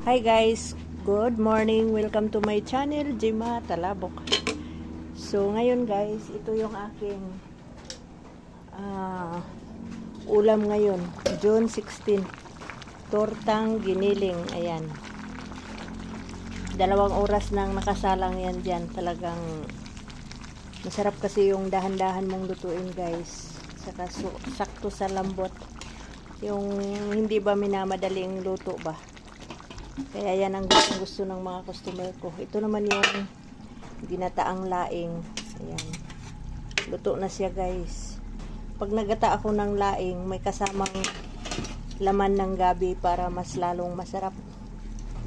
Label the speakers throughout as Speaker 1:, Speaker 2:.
Speaker 1: Hi guys, good morning. Welcome to my channel, Jima Talabok. So ngayon guys, ito yung aking ulam ngayon, June 16. Tortang giniling, ayan. 2 oras nang nakasalang yan dyan. Talagang masarap kasi yung dahan-dahan mong lutuin guys. Saka sakto sa lambot. Yung hindi ba minamadaling luto ba. Kaya yan ang gusto ng mga customer ko. Ito naman yung ginataang laing. Ayan. Luto na siya guys. Pag nagata ako ng laing, may kasamang laman ng gabi para mas lalong masarap.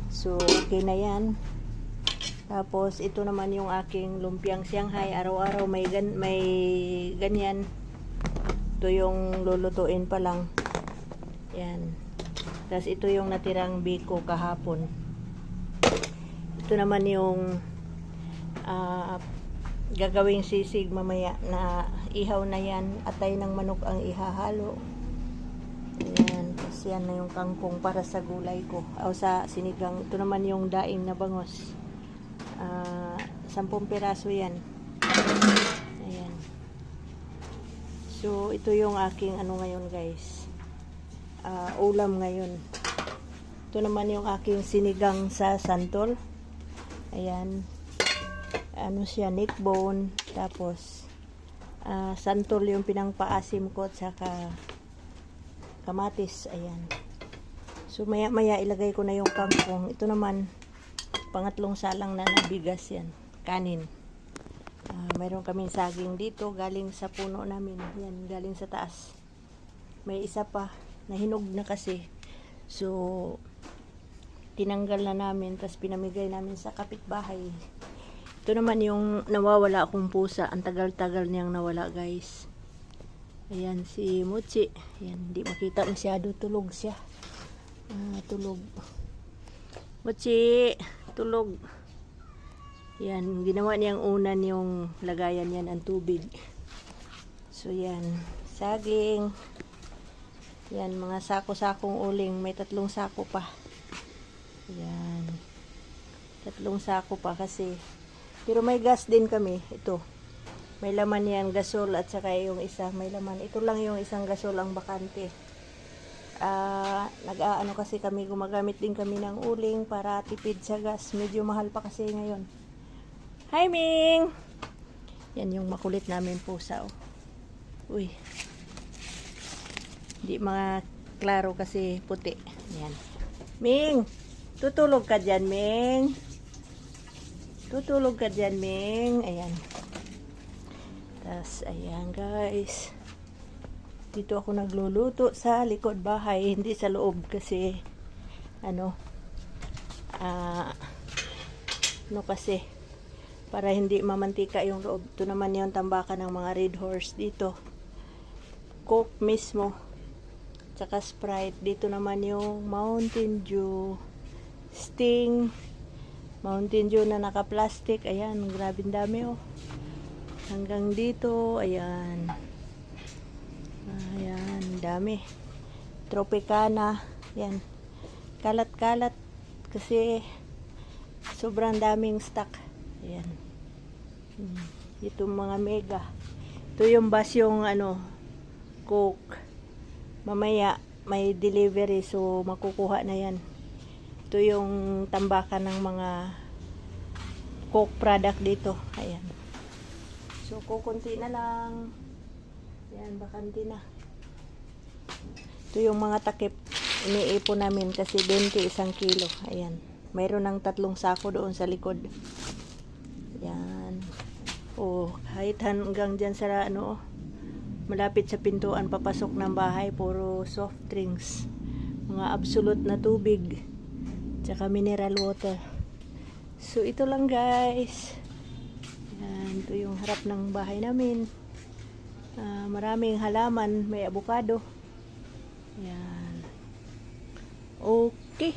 Speaker 1: So, okay na yan. Tapos, ito naman yung aking lumpiang Shanghai. Araw-araw may ganyan. Ito yung lulutuin pa lang. Yan. Tapos ito yung natirang biko kahapon. Ito naman yung gagawing sisig mamaya na ihaw na yan. Atay ng manok ang ihahalo. Ayan. Tapos yan na yung kangkong para sa gulay ko. O sa sinigang. Ito naman yung daing na bangos. 10 piraso yan. Ayan. So ito yung aking ano ngayon guys. Ulam ngayon. Ito naman yung aking sinigang sa santol. Ayan. Ano siya, neck bone. Tapos, santol yung pinangpaasim ko at saka kamatis. Ayan. So, maya-maya ilagay ko na yung kangkong. Ito naman, pangatlong salang na bigas yan. Kanin. Mayroon kaming saging dito. Galing sa puno namin. Yan, galing sa taas. May isa pa. Nahinog na kasi. So, tinanggal na namin. Tapos pinamigay namin sa kapitbahay. Ito naman yung nawawala akong pusa. Ang tagal-tagal niyang nawala guys. Ayan si Mochi. Ayan, hindi makita masyado. Tulog siya. Tulog. Mochi, tulog. Ayan, ginawa niyang unan yung lagayan yan ang tubig. So, yan. Saging. Yan, mga sako-sakong uling. May 3 sako pa. Yan. 3 sako pa kasi. Pero may gas din kami. Ito. May laman yan, gasol at saka yung isa may laman. Ito lang yung isang gasol ang bakante. Nag-aano kasi kami, gumagamit din kami ng uling para tipid sa gas. Medyo mahal pa kasi ngayon. Hi, Ming! Yan yung makulit namin pusa. Oh. Uy. Di mga klaro kasi puti. Ayan. Ming! Tutulog ka dyan, Ming. Tutulog ka dyan, Ming. Ayan. Tapos, ayan guys. Dito ako nagluluto sa likod bahay. Hindi sa loob kasi ano kasi para hindi mamantika yung loob. Ito naman yung tambakan ng mga Red Horse dito. Coke mismo. Tsaka Sprite. Dito naman yung Mountain Dew. Sting. Mountain Dew na naka-plastic. Ayan, grabing dami oh. Hanggang dito, ayan. Ayan, dami. Tropicana. Ayan. Kalat-kalat. Kasi sobrang daming stock. Ayan. Itong mga mega. Ito yung basyong ano, Coke. Mamaya may delivery so makukuha na yan. Ito yung tambakan ng mga Coke product dito. Ayan. So kukunti na lang. Ayan, bakanti na. Ito yung mga takip. Iniipon namin kasi 20 1 kilo. Ayan. Mayroon ng 3 sako doon sa likod. Ayan. Oh, kahit hanggang dyan sa ano malapit sa pintuan papasok ng bahay, puro soft drinks, mga absolute na tubig, tsaka mineral water. So ito lang guys. Yan, ito yung harap ng bahay namin. Maraming halaman, may avocado. Yan. Okay.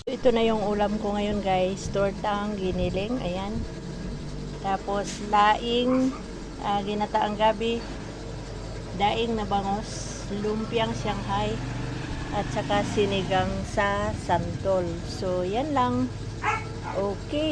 Speaker 1: Ito na yung ulam ko ngayon guys. Tortang giniling. Ayan. Tapos laing ginataang gabi, daing na bangos, lumpiang Shanghai, at saka sinigang sa santol. So, yan lang. Okay.